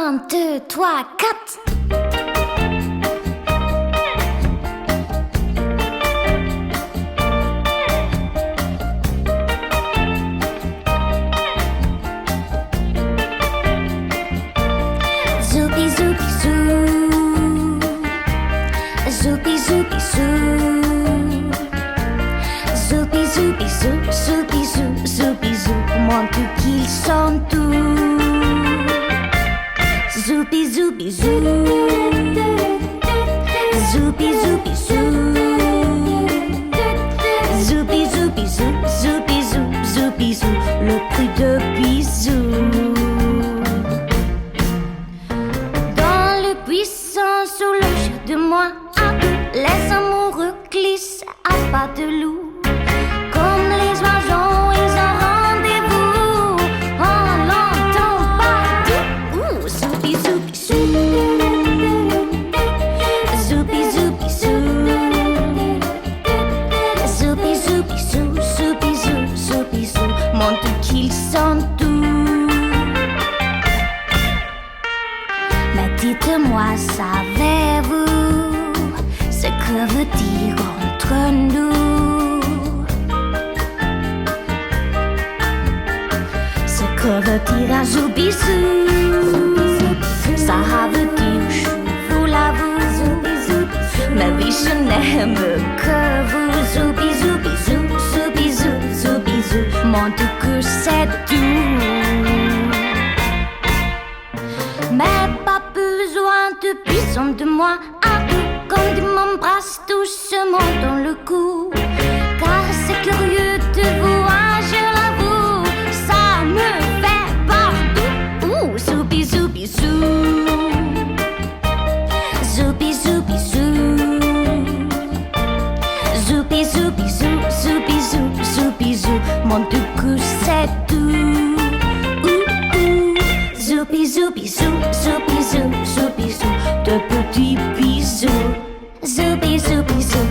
1, 2, 3, 4. Zoupi zoupi zou, zoupi zoupi zou, zoupi zoupi zou, zoupi zou, zoupi zou, montre qu'ils sont tous. Zoupi zoupi zou, zoupi zoupi zou, zoupi zoupi zou, zoupi zou, zoupi zou, le cri de bisous. Sous le jeu de moi, les amoureux glissent à pas de loup. Comme les oiseaux, ils ont rendez-vous. On l'entend partout. Zoupi zoupi zou, zoupi zoupi zou, zoupi zoupi zou, zoupi zou, zoupi zou, montre qu'ils sont tous. Mais dites-moi, savez-vous ce que veut dire entre nous? Ce que veut dire un zoubisou? Ça veut dire je vous l'avoue. Mais oui, je n'aime que vous. Zoubisou, bisou, zoubisou, zoubisou, montre que c'est tout. Mais pas besoin de bisous de moi, quand il m'embrasse doucement dans le cou. Car c'est curieux de voir, je l'avoue, ça me fait partout. Zoupi zoupi zou, zoupi zoupi zou, zoupi zoupi zou, zoupi zou, zoupi zou, montre que c'est tout. Zoupi zoupi zou, zoupi zou, zoupi zou, de petits bisous. Zoupi zoupi zou.